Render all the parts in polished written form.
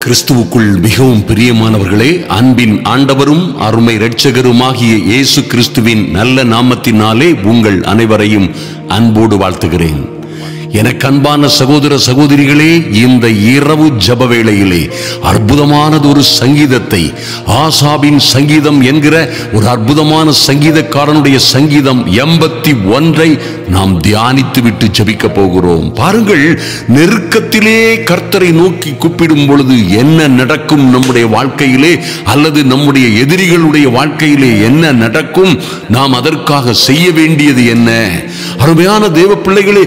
கிறிஸ்துவுக்குள் மிகவும் பிரியமானவர்களே, அன்பின் ஆண்டவரும் அருமை இரட்சகருமாகிய இயேசு கிறிஸ்துவின் நல்ல நாமத்தினாலே உங்கள் அனைவரையும் அன்போடு வாழ்த்துகிறேன். எனக்கு அன்பான சகோதர சகோதரிகளே, இந்த இரவு ஜெப வேளையிலே அற்புதமானது ஒரு சங்கீதத்தை, ஆசாபின் சங்கீதம் என்கிற ஒரு அற்புதமான சங்கீதக்காரனுடைய சங்கீதம் 81 நாம் தியானித்து விட்டு ஜெபிக்க போகிறோம். பாருங்கள், நெருக்கத்திலே கர்த்தரை நோக்கி கூப்பிடும் பொழுது என்ன நடக்கும் நம்முடைய வாழ்க்கையிலே, அல்லது நம்முடைய எதிரிகளுடைய வாழ்க்கையிலே என்ன நடக்கும், நாம் அதற்காக செய்ய வேண்டியது என்ன? அருமையான தேவ பிள்ளைகளே,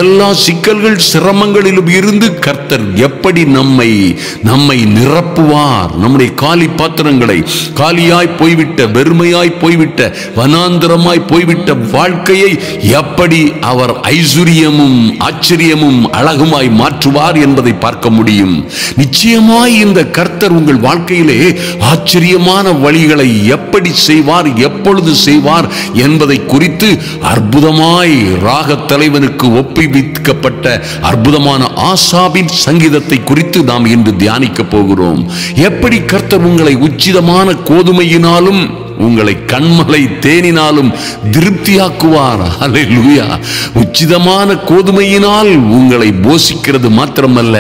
எல்லா சிக்கல்கள் சிரமங்களிலும் இருந்து கர்த்தர் எப்படி நம்மை நிரப்புவார். நம்முடைய காலி பாத்திரங்களை, காலியாய் போய்விட்ட, வெறுமையாய் போய்விட்ட, வனாந்தரமாய் போய்விட்ட வாழ்க்கையை எப்படி அவர் ஐஸ்வர்யமும் ஆச்சரியமும் அழகுமாய் மாற்றுவார் என்பதை பார்க்க முடியும். நிச்சயமாய் இந்த கர்த்தர் உங்கள் வாழ்க்கையிலே ஆச்சரியமான வழிகளை எப்படி செய்வார், எப்பொழுது செய்வார் என்பதை குறித்து அற்புதமாய் ராக தலைவனுக்கு ஒப்புவிக்கப்பட்ட அற்புதமான ஆசாபின் சங்கீதத்தை குறித்து நாம் இன்று தியானிக்க போகிறோம். எப்படி கர்த்தர் உங்களை உச்சிதமான கோதுமையினாலும் உங்களை கண்மலை தேனினாலும் திருப்தியாக்குவார். அல்லேலூயா. உச்சிதமான கோதுமையினால் உங்களை போஷிக்கிறது மாத்திரமல்ல,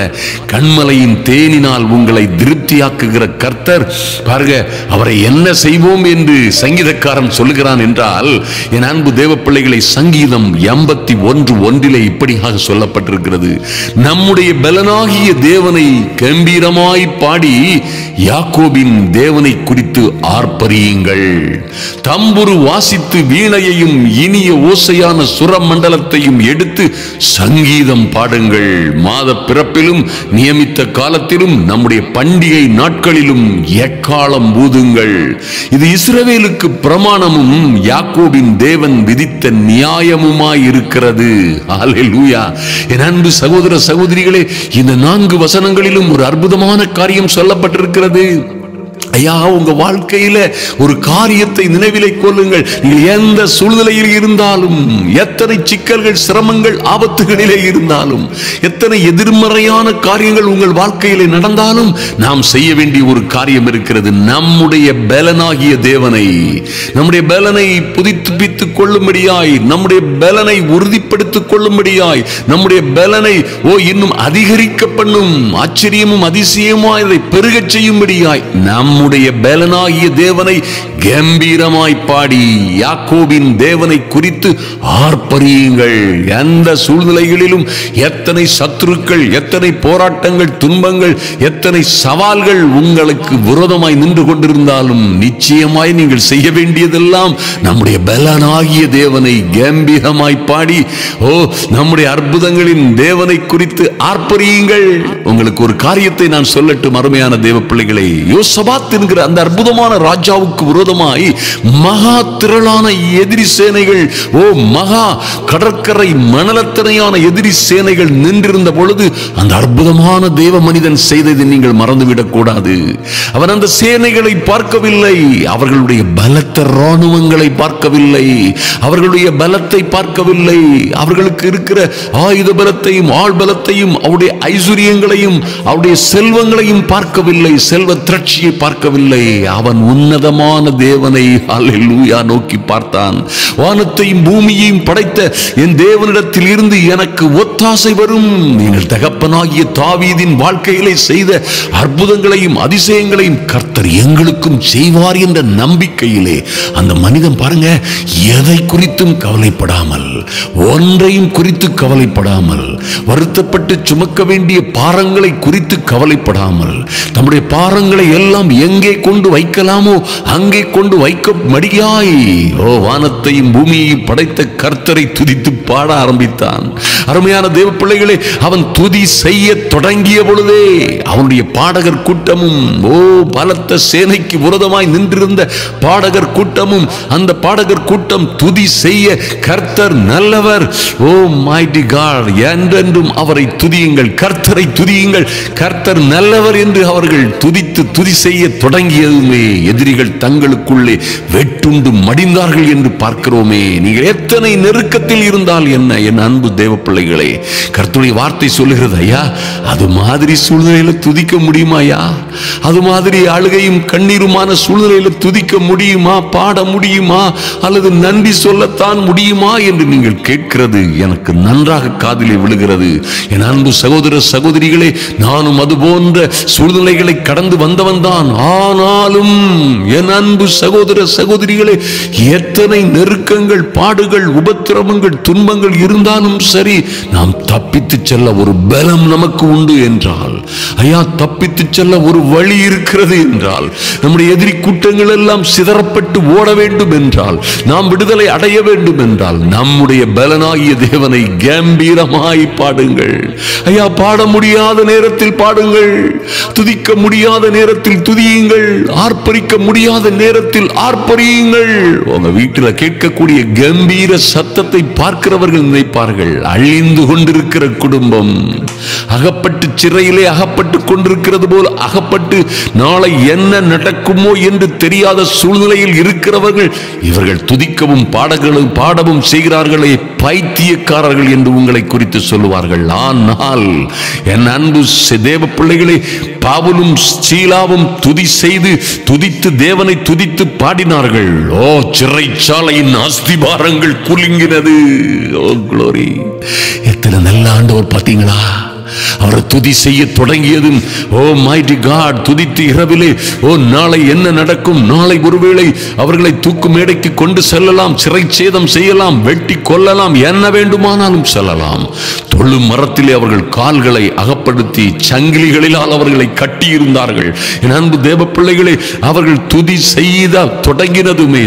கண்மலையின் தேனினால் உங்களை திருப்தியாக்குகிற கர்த்தர் பாருங்க, அவரை என்ன செய்வோம் என்று சங்கீதக்காரன் சொல்லுகிறான் என்றால், என் அன்பு தேவ பிள்ளைகளை, சங்கீதம் 81:1 இப்படியாக சொல்லப்பட்டிருக்கிறது: நம்முடைய பலனாகிய தேவனை கம்பீரமாய் பாடி யாக்கோபின் தேவனை குறித்து ஆர்ப்பரியுங்கள். தம்புரு வாசித்து வீணையையும் இனிய ஓசையான சுரமண்டலத்தையும் எடுத்து சங்கீதம் பாடுங்கள். மாத பிறப்பிலும் நியமித்த காலத்திலும் நம்முடைய பண்டிகை நாட்களிலும் எக்காலம் ஊதுங்கள். இது இஸ்ரவேலுக்கு பிரமாணமும் யாக்கோபின் தேவன் விதித்த நியாயமுமாய் இருக்கிறது. அல்லேலூயா. என் அன்பு சகோதர சகோதரிகளே, இந்த 4 வசனங்களிலும் ஒரு அற்புதமான காரியம் சொல்லப்பட்டிருக்கிறது. ஐயா, உங்க வாழ்க்கையில ஒரு காரியத்தை நினைவிலே கொள்ளுங்கள். நீங்கள் எந்த சூழ்நிலையில் இருந்தாலும், எத்தனை சிக்கல்கள் சிரமங்கள் ஆபத்துகளிலே இருந்தாலும், எத்தனை எதிர்மறையான காரியங்கள் உங்கள் வாழ்க்கையிலே நடந்தாலும், நாம் செய்ய வேண்டிய ஒரு காரியம் இருக்கிறது. நம்முடைய பலனாகிய தேவனை, நம்முடைய பலனை புதுப்பித்துக் கொள்ளும்படியாய், நம்முடைய பலனை உறுதிப்படுத்திக் கொள்ளும்படியாய், நம்முடைய பலனை இன்னும் அதிகரிக்க பண்ணும், ஆச்சரியமும் அதிசயமாய் அதை பெருகச் செய்யும்படியாய் நம்முடைய பலனாகிய தேவனை கம்பீரமாய் பாடி யாக்கோபின் தேவனை குறித்து ஆர்ப்பரியுங்கள். எந்த சூழ்நிலைகளிலும் எத்தனை சத்துருக்கள், எத்தனை போராட்டங்கள், துன்பங்கள், எத்தனை சவால்கள் உங்களுக்கு விரோதமாய் நின்று கொண்டிருந்தாலும், நிச்சயமாய் நீங்கள் செய்ய வேண்டியதெல்லாம் நம்முடைய பலனாகிய தேவனை கம்பீரமாய் பாடி நம்முடைய அற்புதங்களின் தேவனை குறித்து ஆர்ப்பரியுங்கள். உங்களுக்கு ஒரு காரியத்தை நான் சொல்லட்டும் அருமையான தேவ பிள்ளைகளே. யோசபாத் என்கிற அந்த அற்புதமான ராஜாவுக்கு விரோதமாய் மகா திரளான எதிரி சேனைகள், மகா கடற்கரை மணலத்தனையான எதிரி சேனைகள் நின்றிருந்த பொழுது அந்த அற்புதமான தேவ மனிதன் செய்ததை நீங்கள் மறந்துவிடக் கூடாது. அவன் அந்த சேனைகளை பார்க்கவில்லை, அவர்களுடைய பலத்த இராணுவங்களை பார்க்கவில்லை, அவர்களுடைய பலத்தை பார்க்கவில்லை, அவர்களுக்கு இருக்கிற ஆயுத பலத்தையும் ஆள் பலத்தையும் அவருடைய ஐஸ்வர்யங்களையும் அவருடைய செல்வங்களையும் பார்க்கவில்லை, செல்வ திரட்சியை பார்க்கவில்லை. அவன் உன்னதமான தேவனை அல்லேலூயா நோக்கி பார்த்தான். வானத்தையும் பூமியையும் படைத்த என் தேவனிடத்தில் இருந்து எனக்கு ஒத்தாசை வரும். எங்கள் தகப்பனாகிய தாவீதின் வாழ்க்கையிலே செய்த அற்புதங்களையும் அதிசயங்களையும் கர்த்தர் எங்களுக்கும் செய்வார் என்ற நம்பிக்கையிலே அந்த மனிதன் பாருங்க, எதை குறித்தும் கவலைப்படாமல், ஒன்றையும் குறித்து கவலைப்படாமல், வருத்தப்பட்டு சுமக்க வேண்டிய பாரங்களை குறித்து கவலைப்படாமல், தம்முடைய பாரங்களை எல்லாம் எங்கே கொண்டு வைக்கலாமோ அங்கே கொண்டு வைக்க மடியாய் வானத்தையும் பூமியையும் படைத்த கர்த்தரை துதித்து பாட ஆரம்பித்தான். அருமையான தேவ பிள்ளைகளே, அவன் துதி செய்ய தொடங்கிய பொழுதே அவனுடைய பாடகர் கூட்டமும் பலத்த சேனைக்கு விரோதமாய் நின்றிருந்த பாடகர் கூட்டமும், அந்த பாடகர் கூட்டம் துதி செய்ய கர்த்தர் நல்லவர், மைட்டி காட் என்ற என்றென்றும் அவரை துதியுங்கள், கர்த்தரை துதியுங்கள். கர்த்தர் நல்லவர் என்று அவர்கள் துதித்து துதி செய்ய தொடங்கியதுமே எதிரிகள் தங்களுக்குள்ளே வெட்டுண்டு மடிந்தார்கள் என்று பார்க்கிறோமே. நீங்கள் எத்தனை நெருக்கத்தில் இருந்தால் என்ன, என் அன்பு தேவ பிள்ளைகளே, கர்த்தருடைய வார்த்தை சொல்லுகிறது, ஐயா அது மாதிரி சூழ்நிலையில துதிக்க முடியுமா? ஐயா அது மாதிரி அழுகையும் கண்ணீருமான சூழ்நிலையில துதிக்க முடியுமா, பாட முடியுமா, அல்லது நன்றி சொல்லத்தான் முடியுமா என்று நீங்கள் கேட்கிறது எனக்கு நன்றாக காதிலே விழுகிறது. என் அன்பு சகோதர சகோதரிகளே, நானும் அது போன்ற சூழ்நிலைகளை கடந்து வந்தவன் தான். ஆனாலும் என் அன்பு சகோதர சகோதரிகளே, எத்தனை நெருக்கங்கள், பாடுகள், உபத்திரவங்கள், துன்பங்கள் இருந்தாலும் சரி, நாம் தப்பித்து செல்ல ஒரு பலம் நமக்கு உண்டு என்றால், ஐயா தப்பித்து செல்ல ஒரு வழி இருக்கிறது என்றால், நம்முடைய எதிரி கூட்டங்கள் எல்லாம் சிதறப்பட்டு ஓட வேண்டும் என்றால், நாம் விடுதலை அடைய வேண்டும் என்றால், நம்முடைய பலனாகிய தேவனை கம்பீரமாய் பாடுங்கள். ஐயா பாட முடியாத நேரத்தில் பாடுங்கள், துதிக்க முடியாத நேரத்தில் துதியுங்கள், ஆர்ப்பரிக்க முடியாத நேரத்தில் ஆர்ப்பரியுங்கள். உங்க வீட்டில் கேட்கக்கூடிய கம்பீர சத்தத்தை பார்க்கிறவர்கள் நினைப்பார்கள், அழிந்து கொண்டிருக்கிற குடும்பம், அகப்பட்டு சிறையிலே அகப்பட்டு கொண்டிருக்கிறது போல் அகப்பட்டு நாளை என்ன நடக்குமோ என்று தெரியாத சூழ்நிலையில் இருக்கிறவர்கள், இவர்கள் துதிக்கவும் பாடவும் செய்கிறார்களே, பைத்தியக்காரர்கள் என்று உங்களை குறித்து சொல்லுவார்கள். ஆனால் என் அன்பு தேவ பிள்ளைகளே, பவுலும் சீலாவும் துதி செய்து துதித்து தேவனை துதித்து பாடினார்கள். ஓ சிறைச்சாலையின் அஸ்திபாரங்கள் குலுங்கினது. Oh glory! எத்தனை நல்ல ஆண்டவர் பார்த்தீங்களா? அவர் துதி செய்ய தொடங்கியதும், ஓ மைட்டி காட், துதித்து இரவிலே, ஓ நாளை என்ன நடக்கும், நாளை ஒருவேளை அவர்களை தூக்கு மேடைக்கு கொண்டு செல்லலாம், சிறை சேதம் செய்யலாம், வெட்டி கொல்லலாம், என்ன வேண்டுமானாலும் செல்லலாம். தொழு மரத்திலே அவர்கள் கால்களை அகப்படுத்தி சங்கிலிகளிலால் அவர்களை கட்டியிருந்தார்கள். என் அன்பு தேவ பிள்ளைகளே, அவர்கள் துதி செய்த தொடங்கினதுமே,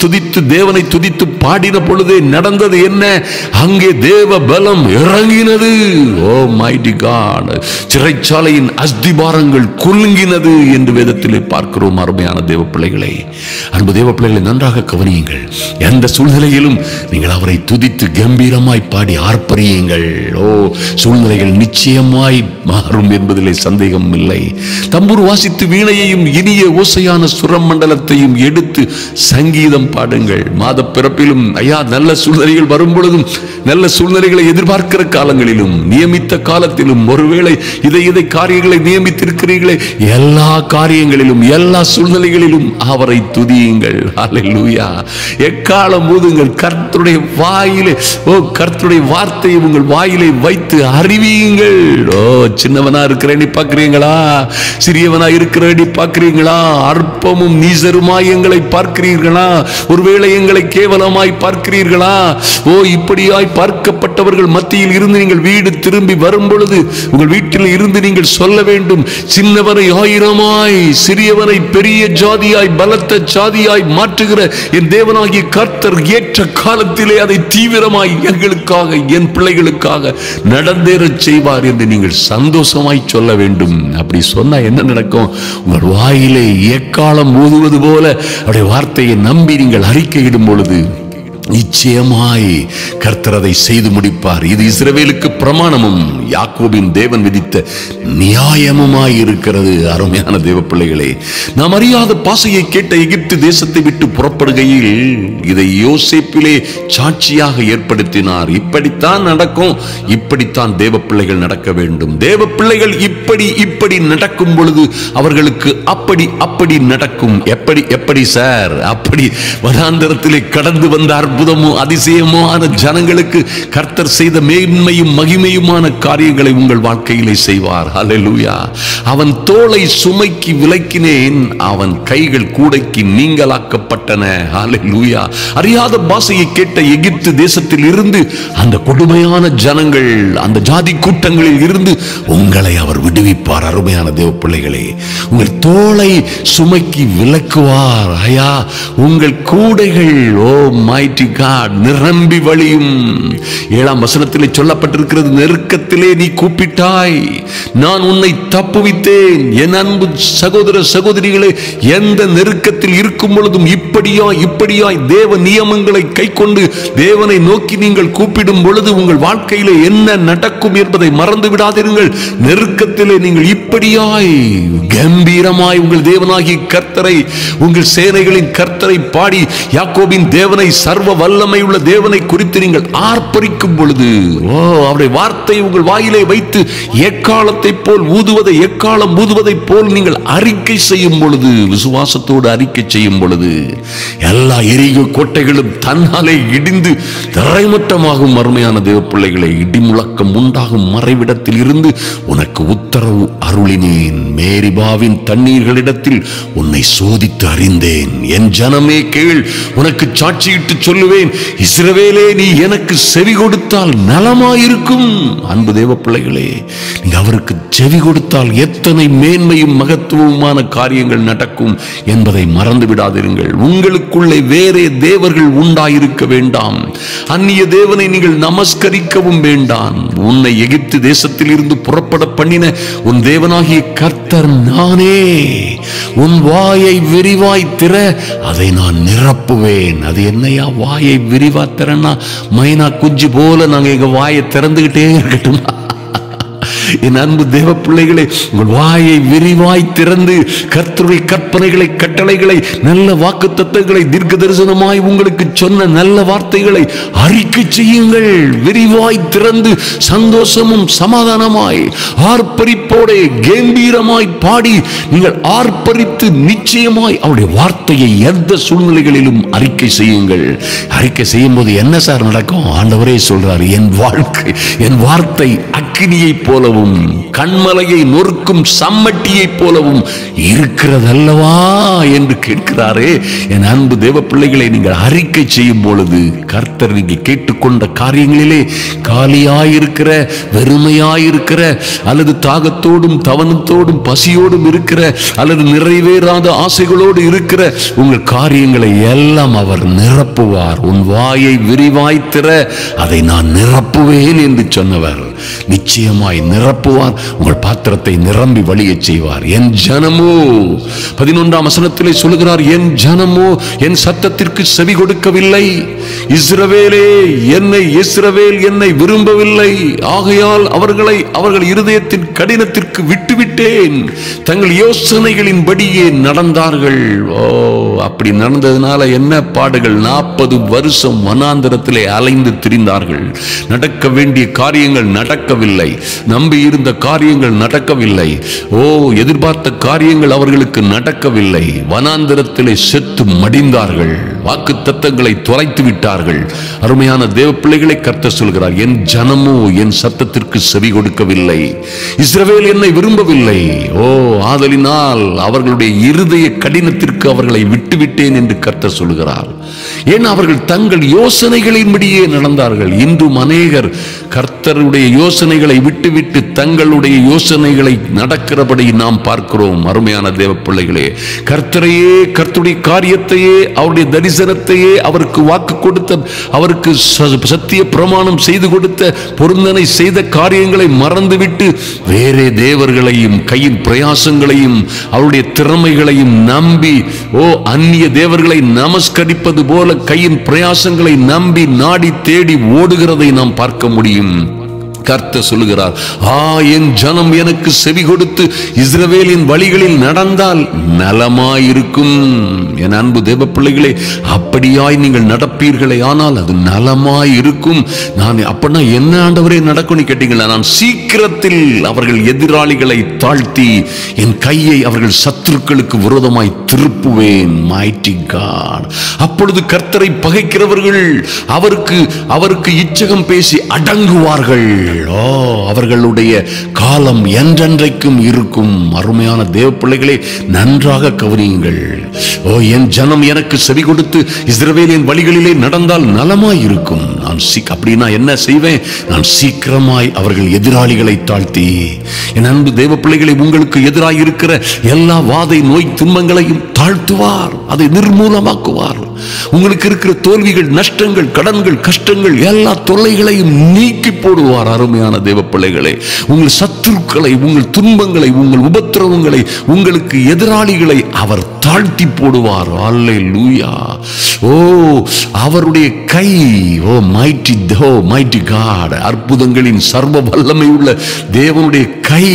துதித்து தேவனை துதித்து பாடின பொழுதே நடந்தது என்ன? அங்கே தேவ பலம் இறங்கினது. ஓ மைட்டி காட், சிறைச்சாலையின் அஸ்திபாரங்கள் குலுங்கினது என்று வேதத்திலே பார்க்கிறோம். அருமையான தேவ பிள்ளைகளே, அன்பு தேவ பிள்ளைகளை நன்றாக கவனியுங்கள். எந்த சூழ்நிலையிலும் நீங்கள் அவரை துதித்து கம்பீரமாய் பாடி ஆர்ப்பரியுங்கள். ஓ சூழ்நிலைகள் நிச்சயமாய் மாறும் என்பதிலே சந்தேகம் இல்லை. தம்பூர் வாசித்து வீணையையும் இனிய ஓசையான சுரம் மண்டலத்தையும் எடுத்து சங்கீதம் பாடுங்கள். மாத பிறப்பிலும் ஐயா நல்ல சூழ்நிலைகள் வரும் பொழுதும், நல்ல சூழ்நிலைகளை எதிர்பார்க்கிற காலங்களிலும், நியமித்த காலத்திலும், ஒருவேளை இதை காரியங்களை நியமித்திருக்கிறீர்களே, எல்லா காரியங்களிலும் எல்லா சூழ்நிலைகளிலும் அவரை துதியுங்கள். ஹல்லேலூயா! எக்காலம் ஊதுங்கள். கர்த்தருடைய வாயிலே, ஓ கர்த்தருடைய வார்த்தையை உங்கள் வாயிலை வைத்து அறிவியுங்கள். ஓ சின்னவனா இருக்கிறேன்னு பார்க்கிறீங்களா? சிறியவனா இருக்கிறேன்னு பார்க்கிறீங்களா? அற்பமும் நீசருமாய் எங்களை பார்க்கிறீர்களா? ஒருவேளை எங்களை கேவலமாய் பார்க்கிறீர்களா? ஓ இப்படியாய் பார்க்கப்பட்டவர்கள் மத்தியில் இருந்து நீங்கள் வீடு திரும்பி வரும் பொழுது உங்கள் வீட்டில் இருந்து நீங்கள் சொல்ல வேண்டும், சின்னவனை ஆயிரமாய், சிறியவனை பெரிய ஜாதியாய், பலத்த ஜாதியாய் மாற்றுகிற என் தேவனாகிய கர்த்தர் ஏற்ற காலத்திலே அதை தீவிரமாய் எங்களுக்காக, என் பிள்ளைகளுக்காக நடந்தேறச் செய்வார் என்று நீங்கள் சந்தோஷமாய் சொல்ல வேண்டும். அப்படி சொன்னா என்ன நடக்கும்? உங்கள் வாயிலே எக்காலம் ஊதுவது போல அவருடைய வார்த்தையை நம்பி நீங்கள் அறிக்கையிடும் பொழுது நிச்சயமாய் கர்த்தர் அதை செய்து முடிப்பார். இது இஸ்ரவேலுக்கு பிரமாணமும் யாக்கோபின் தேவன் விதித்த நியாயமுமாய் இருக்கிறது. அருமையான தேவ பிள்ளைகளே, நாம் அறியாத பாசையை கேட்ட எகிப்து தேசத்தை விட்டு புறப்படுகையில் இதை யோசேப்பிலே சாட்சியாக ஏற்படுத்தினார். இப்படித்தான் நடக்கும், இப்படித்தான் தேவ பிள்ளைகள் நடக்க வேண்டும். தேவ பிள்ளைகள் இப்படி நடக்கும் பொழுது அவர்களுக்கு அப்படி நடக்கும். எப்படி சார்? அப்படி வனாந்தரத்திலே கடந்து வந்தார் அற்புதமும் அதிசயமான ஜனங்களுக்கு கர்த்தர் செய்த மேன்மையும் மகிமையுமான காரியங்களை உங்கள் வாழ்க்கையிலே செய்வார். ஹல்லேலூயா! அவன் தோளை சுமைக்கு விலக்கினேன், அவன் கைகள் கூடைக்கு நீங்களாக்கப்பட்டன. ஹல்லேலூயா! அறியாத பாஷையை கேட்ட எகிப்து தேசத்தில் இருந்து, அந்த கொடுமையான ஜனங்கள், அந்த ஜாதி கூட்டங்களில் இருந்து உங்களை அவர் விடுவிப்பார். அருமையான தேவ பிள்ளைகளே, உங்கள் தோளை சுமைக்கு விலக்குவார். ஐயா உங்கள் கூடைகள், ஓ மைட்டி mighty God, நிரம்பி வழியும். 7ஆம் வசனத்திலே சொல்லப்பட்டிருக்கிறது, நெருக்கத்திலே நீ கூப்பிட்டாய், நான் உன்னை தப்புவித்தேன். என் அன்பு சகோதர சகோதரிகளே, எந்த நெருக்கத்தில் இருக்கும் பொழுதும் இப்படியாய் தேவ நியமங்களை கைக்கொண்டு தேவனை நோக்கி நீங்கள் கூப்பிடும் பொழுது உங்கள் வாழ்க்கையிலே என்ன நடக்கும் என்பதை மறந்து விடாதீர்கள். நெருக்கத்திலே நீங்கள் இப்படியாய் கம்பீரமாய் உங்கள் தேவனாகிய கர்த்தரை, உங்கள் சேனைகளின் கர்த்தரை பாடி யாக்கோபின் தேவனை, சர்வ வல்லமை உள்ள தேவனை குறித்து நீங்கள் ஆர்ப்பரிக்கும் பொழுது, அவருடைய வார்த்தை உங்கள் வாயிலே வைத்து எக்காலத்தை போல் எக்காலம் ஊதுவதை போல் நீங்கள் அறிக்கை செய்யும் பொழுது, விசுவாசத்தோடு அறிக்கை செய்யும் பொழுது, எல்லா எரிகோ கோட்டைகளும் தன்னாலே இடிந்து தரைமட்டமாகும். அருமையான தேவ பிள்ளைகளை, இடிமுழக்கம் உண்டாகும் மறைவிடத்தில் இருந்து உனக்கு உத்தரவு அருளினேன். மேரிபாவின் தண்ணீர்களிடத்தில் உன்னை சோதித்து அறிந்தேன். என் ஜனமே கேள், உனக்கு சாட்சியிட்டு சொல்லுவேன், இஸ்ரவேலே நீ எனக்கு செவி கொடுத்தால் நலமாயிருக்கும். அன்பு தேவ பிள்ளைகளே, நீங்க அவருக்கு செவி கொடுத்தால் எத்தனை மேன்மையும் மகத்துவமான காரியங்கள் நடக்கும் என்பதை மறந்து விடாதிருங்கள். உங்களுக்குள்ளே வேறே தேவர்கள் உண்டாயிருக்க வேண்டாம். அந்நிய தேவனை நீங்கள் நமஸ்கரிக்கவும் வேண்டாம். உன்னை எகிப்து தேசத்தில் இருந்து புறப்பட பண்ணின உன் தேவனாகிய கர்த்தர் நானே. உன் வாயை விரிவாய் திற, அதை நான் நிரப்புவேன். அது என்னையா வாயை விரிவா திறனா? மைனா குஞ்சு போல நாங்க எங்க வாயை திறந்துகிட்டே இருக்கட்டும். என் அன்பு தேவ பிள்ளைகளே, உங்கள் வாயை விரிவாய் திறந்து கர்த்தருடைய கற்பனைகளை, கட்டளைகளை, நல்ல வாக்கு தத்தங்களை, தீர்க்க தரிசனமாய் உங்களுக்கு சொன்ன நல்ல வார்த்தைகளை அறிக்கை செய்யுங்கள். விரிவாய் திறந்து சந்தோஷமும் சமாதானமாய் ஆர்ப்பரிப்போட கம்பீரமாய் பாடி நீங்கள் ஆர்ப்பரித்து நிச்சயமாய் அவருடைய வார்த்தையை எந்த சூழ்நிலைகளிலும் அறிக்கை செய்யுங்கள். அறிக்கை செய்யும் போது என்ன சார் நடக்கும்? ஆண்டவரே சொல்றார், என் வார்த்தை அக்கினியை போலவும் கண்மலையை நொறுக்கும் சம்மட்டியை போலவும் இருக்கிறதல்லவா என்று கேட்கிறாரே. என் அன்பு தேவ பிள்ளைகளை, நீங்கள் அறிக்கை செய்யும் பொழுது கர்த்தர் நீங்கள் கேட்டுக்கொண்ட காரியங்களிலே காலியாயிருக்கிற, வெறுமையாயிருக்கிற, அல்லது தாகத்தோடும் தவனத்தோடும் பசியோடும் இருக்கிற, அல்லது நிறைவேறாத ஆசைகளோடு இருக்கிற உங்கள் காரியங்களை எல்லாம் அவர் நிரப்புவார். உன் வாயை விரிவாய்த்திற, அதை நான் நிரப்புவேன் என்று சொன்னவர் நிச்சயமாய் நிரப்புவார். உங்கள் பாத்திரத்தை நிரம்பி வழியச் செய்வார். என் ஜனமோ, 11ஆம் வசனத்திலே சொல்லுகிறார், என் ஜனமோ என் சத்தத்திற்கு செவி கொடுக்கவில்லை. இஸ்ரவேல் என்னை விரும்பவில்லை. ஆகையால் அவர்கள் இருதயத்தின் கடினத்திற்கு விட்டுவிட்டேன். தங்கள் யோசனைகளின் படியே நடந்தார்கள். அப்படி நடந்ததுனால என்ன பாடுகள்? 40 வருஷம் வனாந்தரத்திலே அலைந்து திரிந்தார்கள். நடக்க வேண்டிய காரியங்கள் நடக்கவில்லை. நம்பி இருந்த காரியங்கள் நடக்கவில்லை. எதிர்பார்த்த காரியங்கள் அவர்களுக்கு நடக்கவில்லை. வனாந்தரத்திலே செத்து மடிந்தார்கள். வாக்கு தத்தங்களை தொலைத்து விட்டார்கள். அருமையான தேவ பிள்ளைகளை, கர்த்தர் சொல்கிறார், என் ஜனமோ என் சத்தத்திற்கு செவி கொடுக்கவில்லை. இஸ்ரவேல் என்னை விரும்பவில்லை. ஆதலினால் அவர்களுடைய இருதய கடினத்திற்கு அவர்களை விட்டுவிட்டேன் என்று கர்த்தர் சொல்கிறார். ஏன்? அவர்கள் தங்கள் யோசனைகளின்படியே நடந்தார்கள். இன்றும் அநேகர் கர்த்தருடைய யோசனைகளை விட்டுவிட்டு தங்களுடைய யோசனைகளை நடக்கிறபடி நாம் பார்க்கிறோம். அருமையான தேவ பிள்ளைகளே, கர்த்தரையே, கர்த்தருடைய காரியத்தையே, அவருடைய தரிசனத்தையே, அவருக்கு வாக்கு கொடுத்த, அவருக்கு சத்திய பிரமாணம் செய்து கொடுத்த, பொருந்தனை செய்த காரியங்களை மறந்துவிட்டு வேறே தேவர்களையும் கையின் பிரயாசங்களையும் அவருடைய திறமைகளையும் நம்பி அந்நிய தேவர்களை நமஸ்கரிப்பது போல கையின் பிரயாசங்களை நம்பி நாடி தேடி ஓடுகிறதை நாம் பார்க்க முடியும். கர்த்தர் சொல்லுகிறார், என் ஜனம் எனக்கு செவி கொடுத்து இஸ்ரவேலின் வழிகளில் நடந்தால் நலமாயிருக்கும். என் அன்பு தேவ பிள்ளைகளே, அப்படியாய் நீங்கள் நடப்பீர்களே ஆனால் அது நலமாயிருக்கும். நான் அப்படின்னா என்ன ஆண்டவரே நடக்கும்னு கேட்டீங்களா? நான் சீக்கிரத்தில் அவர்கள் எதிராளிகளை தாழ்த்தி என் கையை அவர்கள் சத்துருக்களுக்கு விரோதமாய் திருப்புவேன். Mighty God. அப்பொழுது கர்த்தரை பகைக்கிறவர்கள் அவருக்கு இச்சகம் பேசி அடங்குவார்கள். அவர்களுடைய காலம் என்றென்றைக்கும் இருக்கும். அருமையான தேவ பிள்ளைகளே, நன்றாக கவனியுங்கள். என் ஜனம் எனக்கு செவி கொடுத்து இஸ்ரவேலின் வழிகளிலே நடந்தால் நலமாய் இருக்கும். நான் அப்படின்னா என்ன செய்வேன்? நான் சீக்கிரமாய் அவர்கள் எதிராளிகளை தாழ்த்தி, என் அன்பு தேவ பிள்ளைகளை, உங்களுக்கு எதிராக இருக்கிற எல்லா வாதை நோய் துன்பங்களையும் தாழ்த்துவார், அதை நிர்மூலமாக்குவார். உங்களுக்கு இருக்கிற தோல்விகள், நஷ்டங்கள், கடன்கள், கஷ்டங்கள், எல்லா தொல்லைகளையும் நீக்கி போடுவார். அருமையான தேவ பிள்ளைகளே, உங்கள் சத்துருக்களை, உங்கள் துன்பங்களை, உங்கள் உபத்திரவங்களை, உங்களுக்கு எதிராளிகளை அவர் தாழ்த்தி போடுவார். அல்லேலூயா. ஓ, அவருடைய கை, ஓ மைட்டி காட், அற்புதங்களின் சர்வ வல்லமை உள்ள தேவனுடைய கை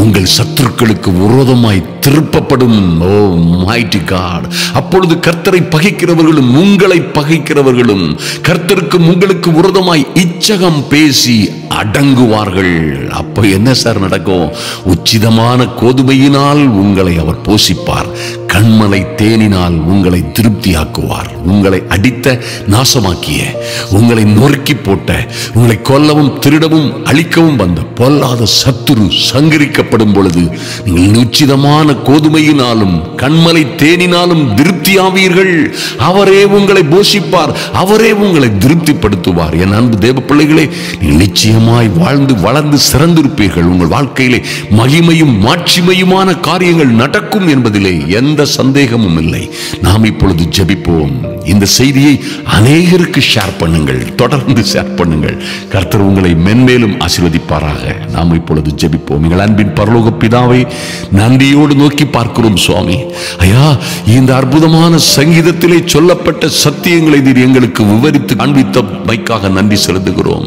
உங்கள் சத்துருக்களுக்கு விரோதமாய் திருப்பப்படும். ஓ மைட்டி காட். அப்பொழுது கர்த்தரை பகைக்கிறவர்களும் உங்களை பகைக்கிறவர்களும் கர்த்தருக்கும் உங்களுக்கு விரோதமாய் இச்சகம் பேசி அடங்குவார்கள். அப்ப என்ன சார் நடக்கும்? உச்சிதமான கோதுமையினால் உங்களை அவர் போஷிப்பார், கண்மலை தேனினால் உங்களை திருப்தியாக்குவார். உங்களை அடித்த, நாசமாக்கிய, உங்களை நொறுக்கி போட்ட, உங்களை கொல்லவும் திருடவும் அழிக்கவும் வந்த பொல்லாத சத்துரு சங்கரிக்கப்படும் பொழுது நீங்கள் உச்சிதமான கோதுமையினாலும் கண்மலை தேனினாலும் திருப்தியாவீர்கள். அவரே உங்களை போஷிப்பார், அவரே உங்களை திருப்திப்படுத்துவார். என் அன்பு தேவ பிள்ளைகளே, நீங்கள் நிச்சயமாய் வாழ்ந்து வளர்ந்து சிறந்திருப்பீர்கள். உங்கள் வாழ்க்கையிலே மகிமையும் மாட்சிமையுமான காரியங்கள் நடக்கும் என்பதிலே எந்த சந்தேகமும் இல்லை. நாம் இப்பொழுது ஜெபிப்போம். இந்த செய்தியை அநேகருக்கு ஷேர் பண்ணுங்கள், தொடர்ந்து ஷேர் பண்ணுங்கள். கர்த்தர் உங்களை மென்மேலும் ஆசீர்வதிப்பாராக. நாம் இப்பொழுது ஜெபிப்போம். எங்கள் அன்பின் பரலோக பிதாவை நன்றியோடு நோக்கி பார்க்கிறோம் சுவாமி. ஐயா, இந்த அற்புதமான சங்கீதத்திலே சொல்லப்பட்ட சத்தியங்களை நீர் எங்களுக்கு விவரித்து காண்பித்தமைக்காக நன்றி செலுத்துகிறோம்.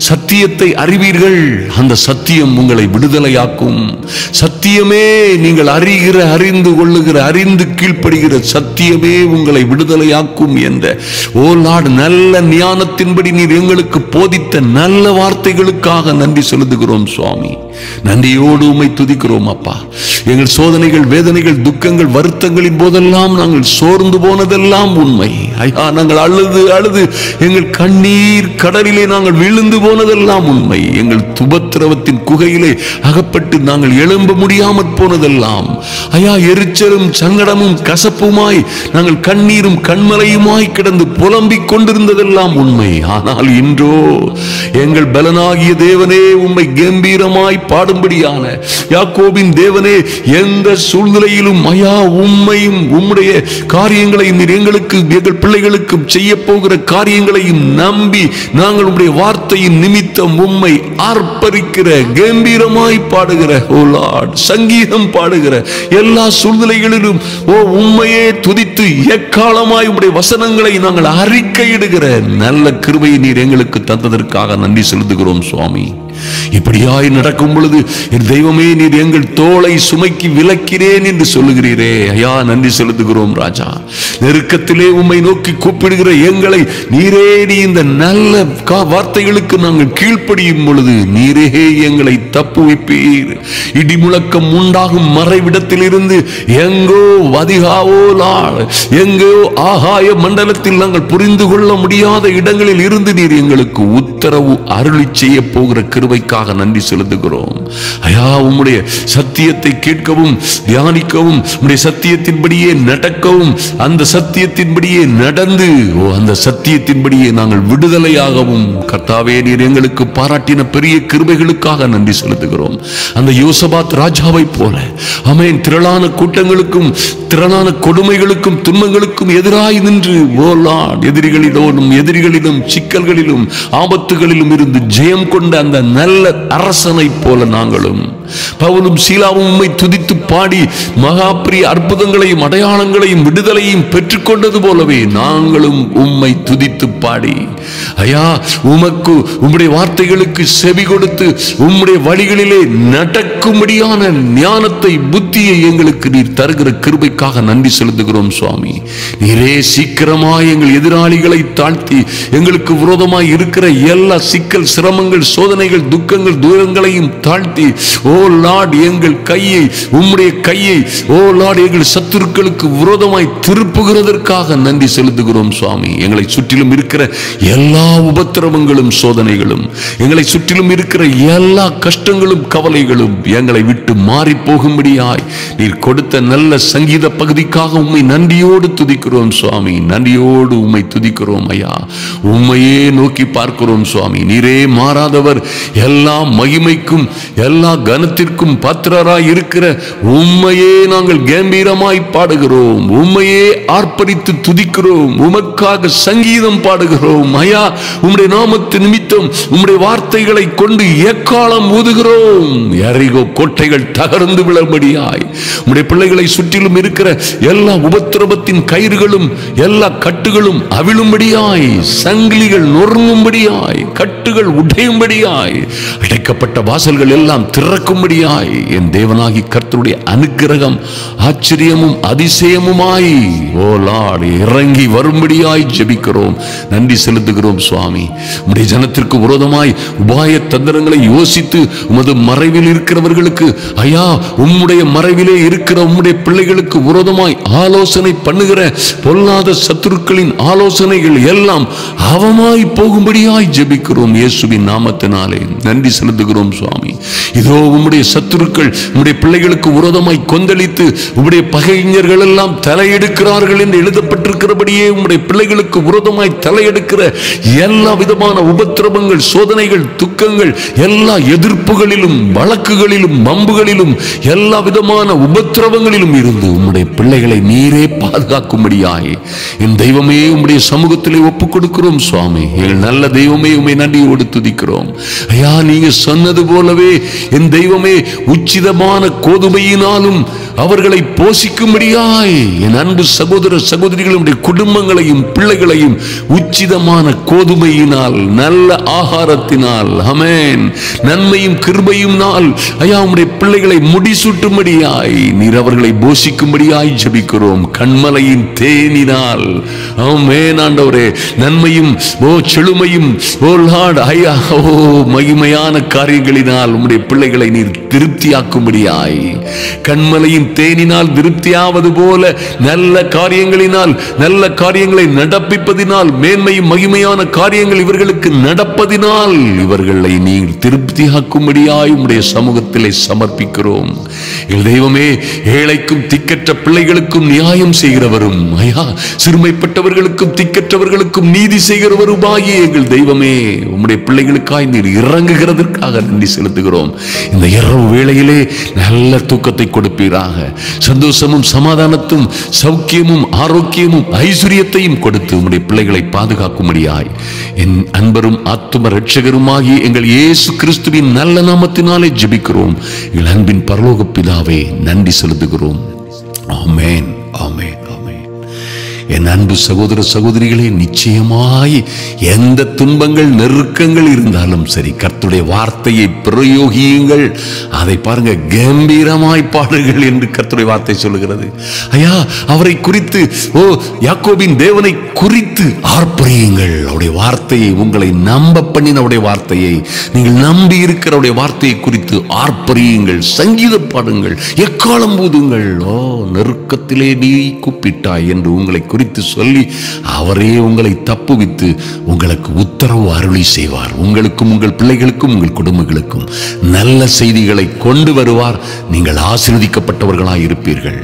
சத்தியத்தை அறிவீர்கள், அந்த சத்தியம் உங்களை விடுதலையாக்கும். சத்தியமே நீங்கள் அறிகிற, அறிந்து கொள்ளுகிற, அறிந்து கீழ்ப்படுகிற சத்தியமே உங்களை விடுதலையாக்கும் என்ற ஓ லார்ட், நல்ல ஞானத்தின்படி நீர் எங்களுக்கு போதித்த நல்ல வார்த்தைகளுக்காக நன்றி செலுத்துகிறோம் சுவாமி. நன்றியோடு உம்மை துதிக்கிறோம் அப்பா. எங்கள் சோதனைகள், வேதனைகள், துக்கங்கள், வருத்தங்களின் போதெல்லாம் நாங்கள் சோர்ந்து போனதெல்லாம் உண்மை. ஐயா, நாங்கள் அழுது அழுது எங்கள் கண்ணீர் கடலிலே நாங்கள் விழுந்து போனதெல்லாம் உண்மை. எங்கள் உபத்திரவத்தின் குகையிலே அகப்பட்டு நாங்கள் எழும்ப முடியாமற் போனதெல்லாம் ஐயா, எரிச்சலும் சங்கடமும் கசப்புமாய் நாங்கள் கண்ணீரும் கண்மலையுமாய் கிடந்து புலம்பிக் கொண்டிருந்ததெல்லாம் உண்மை. ஆனால் இன்றோ எங்கள் பலனாகிய தேவனே, உம்மை கம்பீரமாய் பாடும்படியான யாக்கோபின் தேவனே, எந்த சூழ்நிலையிலும் ஐயா உம்மையும் உம்முடைய காரியங்களையும் நீர் எங்களுக்கு, எங்கள் பிள்ளைகளுக்கு செய்ய போகிற காரியங்களையும் நம்பி நாங்கள் உம்முடைய வார்த்தையின் நிமித்தம் உம்மை ஆர்ப்பரிக்கிற, கம்பீரமாய் பாடுகிற, ஓ லார்ட், சங்கீதம் பாடுகிற, எல்லா சூழ்நிலைகளிலும் ஓ உம்மையே துதித்து எக்காலமாய் உம்முடைய வசனங்களை நாங்கள் அறிக்கையிடுகிற நல்ல கிருபையை நீர் எங்களுக்கு தந்ததற்காக நன்றி செலுத்துகிறோம் சுவாமி. இப்படியாய் நடக்கும் பொழுது என் தெய்வமே, நீர் எங்கள் தோளை சுமைக்கு விலக்கிறேன் என்று சொல்லுகிறீரே ஐயா, நன்றி செலுத்துகிறோம் ராஜா. நெருக்கத்திலே உம்மை நோக்கி கூப்பிடுகிற எங்களை நீரே, நீ இந்த நல்ல வார்த்தைகளுக்கு நாங்கள் கீழ்ப்படியும் பொழுது நீரே எங்களை தப்புவிப்பீர். இடி முழக்கம் உண்டாகும் மறைவிடத்தில் இருந்து எங்கோ அதிகாவோ லார்ட், எங்கோ ஆகாய மண்டலத்தில் நாங்கள் புரிந்து கொள்ள முடியாத இடங்களில் இருந்து நீர் எங்களுக்கு உத்தரவு அருளி செய்ய போகிற கிருபைக்காக நன்றி செலுத்துகிறோம் ஐயா. உம்முடைய சத்தியத்தை கேட்கவும் தியானிக்கவும், உம்முடைய சத்தியத்தின்படியே நடக்கவும், அந்த சத்தியத்தின்படியே நடந்து அந்த சத்தியத்தின்படியே நாங்கள் விடுதலையாகவும் கர்த்தாவே நீர் எங்களுக்கு பாராட்டின பெரிய கிருபைகளுக்காக நன்றி செலுத்துகிறோம். அந்த யோசபாத் ராஜாவை போல ஆமென், திரளான கூட்டங்களுக்கும் திரளான கொடுமைகளுக்கும் துன்பங்களுக்கும் எதிராய் நின்று ஓ லார்ட், எதிரிகளிலும் சிக்கல்களிலும் ஆபத்துகளிலும் இருந்து ஜெயம் கொண்ட அந்த நல்ல அரசனை போல நாங்களும், பவுலும் சீலாவும் உம்மை துதித்து பாடி மகாபிரிய அற்புதங்களையும் அடையாளங்களையும் விடுதலையும் பெற்றுக்கொண்டது போலவே நாங்களும் உம்மை துதித்து பாடி ஐயா, உமக்கு உம்முடைய வார்த்தைகளுக்கு செவி கொடுத்து உம்முடைய வழிகளிலே நடக்கும்படியான ஞானத்தை, புத்தியை எங்களுக்கு நீர் தருகிற கிருபைக்காக நன்றி செலுத்துகிறோம் சுவாமி. நீரே சீக்கிரமாய் எங்கள் எதிராளிகளை தாழ்த்தி எங்களுக்கு விரோதமாய் இருக்கிற எல்லா சிக்கல், சிரமங்கள், சோதனைகள், துக்கங்கள், தூரங்களையும் தாழ்த்தி ஓ லார்ட், எங்கள் கையை, உம்முடைய கையை ஓ லார்ட், எங்கள் சத்துருக்களுக்கு விரோதமாய் திருப்புகிறதற்காக நன்றி செலுத்துகிறோம் சுவாமி. எங்களை சுற்றிலும் இருக்கிற எல்லா உபத்திரவங்களும் சோதனைகளும், எங்களை சுற்றிலும் இருக்கிற எல்லா கஷ்டங்களும் கவலைகளும் எங்களை விட்டு மாறி போகும்படியாய் நீர் கொடுத்த நல்ல சங்கீத பகுதிக்காக உம்மை நன்றியோடு துதிக்கிறோம் சுவாமி. நன்றியோடு உம்மை துதிக்கிறோம் ஐயா. உம்மையே நோக்கி பார்க்கிறோம் சுவாமி. நீரே மாறாதவர், எல்லா மகிமைக்கும் எல்லா கனத்திற்கும் பாத்திரராய் இருக்கிற உம்மையே நாங்கள் கம்பீரமாய் பாடுகிறோம். உம்மையே ஆர்ப்பரித்து துதிக்கிறோம். உமக்காக சங்கீதம் பாடுகிறோம் ஐயா. உம்முடைய நாமத்து நிமித்தம் உம்முடைய வார்த்தைகளை கொண்டு எக்காலம் ஊதுகிறோம். எரிகோ கோட்டைகள் தகர்ந்து விழும்படியாய், உம்முடைய பிள்ளைகளை சுற்றிலும் இருக்கிற எல்லா உபத்திரவத்தின் கயிறுகளும் எல்லா கட்டுகளும் அவிழும்படியாய், சங்கிலிகள் நொறுங்கும்படியாய், கட்டுகள் உடையும்படியாய், அடைக்கப்பட்ட வாசல்கள் எல்லாம் திறக்கும்படியாய் என் தேவனாகி கர்த்தருடைய அனுக்கிரகம் ஆச்சரியமும் அதிசயமுமாய் ஓ லார்ட் இறங்கி வரும்படியாய் ஜெபிக்கிறோம். நன்றி செலுத்துகிறோம் சுவாமி. உம்முடைய ஜனத்திற்கு விரோதமாய் உபாய தந்திரங்களை யோசித்து உமது மறைவில் இருக்கிறவர்களுக்கு ஐயா, உம்முடைய மறைவிலே இருக்கிற உம்முடைய பிள்ளைகளுக்கு விரோதமாய் ஆலோசனை பண்ணுகிற பொல்லாத சத்துருக்களின் ஆலோசனைகள் எல்லாம் அவமாய் போகும்படியாய் ஜெபிக்கிறோம் இயேசுவின் நாமத்தினாலே. நன்றி செலுத்துகிறோம் சுவாமி. இதோ உம்முடைய சத்துருக்கள் உம்முடைய பிள்ளைகளுக்கு விரோதமாய் கொந்தளித்து உம்முடைய பகைஞர்கள் எல்லாம் தலையெடுக்கிறார்கள் என்று எழுதப்பட்டிருக்கிறபடியே உம்முடைய பிள்ளைகளுக்கு விரோதமாய் தலையெடுக்கிற எல்லா விதமான உபத்திரவங்கள், சோதனைகள், துக்கங்கள், எல்லா எதிர்ப்புகளிலும் வழக்குகளிலும் வம்புகளிலும் எல்லா விதமான உபத்திரவங்களிலும் இருந்து உம்முடைய பிள்ளைகளை நீரே பாதுகாக்கும்படியாய் என் தெய்வமே உம்முடைய சமூகத்திலே ஒப்புக் கொடுக்கிறோம் சுவாமி. எங்கள் நல்ல தெய்வமே உம்மை நன்றியோடு துதிக்கிறோம் ஐயா. நீங்க சொன்னது போலவே என் தெய்வமே உச்சிதமான கோதுமையினாலும் அவர்களை போஷிக்கும்படியாய் என் அன்பு சகோதர சகோதரிகளுடைய குடும்பங்களையும் பிள்ளைகளையும் உச்சிதமான கோதுமையினால், நல்ல ஆகாரத்தினால், ஆமென், நன்மையும் கிருபையும் நாள் ஐயா உம்முடைய பிள்ளைகளை முடிசூட்டும்படியாய் நீர் அவர்களை போஷிக்கும்படியாய் ஜெபிக்கிறோம். கண்மலையின் தேனினால் ஆமென் ஆண்டவரே, நன்மையும் செழுமையும் ஓ லார்ட் ஐயா ஓ மகிமையான காரியங்களினால் உம்முடைய பிள்ளைகளை நீர் திருப்தியாக்கும்படியாய், கண்மலையின் தேனினால் திருப்தியாவது போல நல்ல காரியங்களினால், நல்ல காரியங்களை நடப்பிப்பதினால், மேன்மையும் மகிமையான காரியங்கள் இவர்களுக்கு நடப்பதினால் இவர்களை நீர் திருப்தியாக்கும்படியாய் உம்முடைய சமூகத்திலே சமர்ப்பிக்கிறோம். எங்கள் தெய்வமே, ஏழைக்கும் திக்கற்ற பிள்ளைகளுக்கும் நியாயம் செய்கிறவரும் ஐயா, சிறுமைப்பட்டவர்களுக்கும் திக்கற்றவர்களுக்கும் நீதி செய்கிறவருமாகிய எங்கள் தெய்வமே, உம்முடைய பிள்ளைகளுக்காய் நீர் இறங்குகிறதற்காக நன்றி செலுத்துகிறோம். இந்த இரவு வேளையிலே நல்ல தூக்கத்தை கொடுப்பீராக. சந்தோஷமும் சமாதானத்தும் சௌக்கியமும் ஆரோக்கியமும் ஐஸ்வரியத்தையும் கொடுத்து உம்முடைய பிள்ளைகளை பாதுகாக்கும்படியாய் என் அன்பரும் ஆத்தும ரட்சகருமாகி எங்கள் இயேசு கிறிஸ்துவின் நல்ல நாமத்தினாலே ஜெபிக்கிறோம். எங்கள் அன்பின் பரலோக பிதாவே நன்றி செலுத்துகிறோம். ஆமென், ஆமென், ஆமென். என் அன்பு சகோதர சகோதரிகளே, நிச்சயமாய் எந்த துன்பங்கள் நெருக்கங்கள் இருந்தாலும் சரி, கர்த்தருடைய வார்த்தையை பிரயோகியுங்கள். அதை பாருங்க, கம்பீரமாய் பாடுங்கள் என்று கர்த்தருடைய வார்த்தை சொல்லுகிறது ஐயா. அவரை குறித்து யாக்கோபின் தேவனை குறித்து ஆர்ப்பரியுங்கள். அவருடைய வார்த்தையை, உங்களை நம்ப பண்ணின அவருடைய வார்த்தையை, நீங்கள் நம்பி இருக்கிற அவருடைய வார்த்தையை குறித்து ஆர்ப்பரியுங்கள். சங்கீதம் பாடுங்கள், எக்காலம் ஊதுங்கள். நெருக்கத்திலே நீ கூப்பிட்டாய் என்று உங்களை குறித்து சொல்லி அவரே உங்களை தப்புவித்து உங்களுக்கு உத்தரவு அருளி செய்வார். உங்களுக்கும் உங்கள் பிள்ளைகளுக்கும் உங்கள் குடும்பங்களுக்கும் நல்ல செய்திகளை கொண்டு வருவார். நீங்கள் ஆசீர்வதிக்கப்பட்டவர்களாய் இருப்பீர்கள்.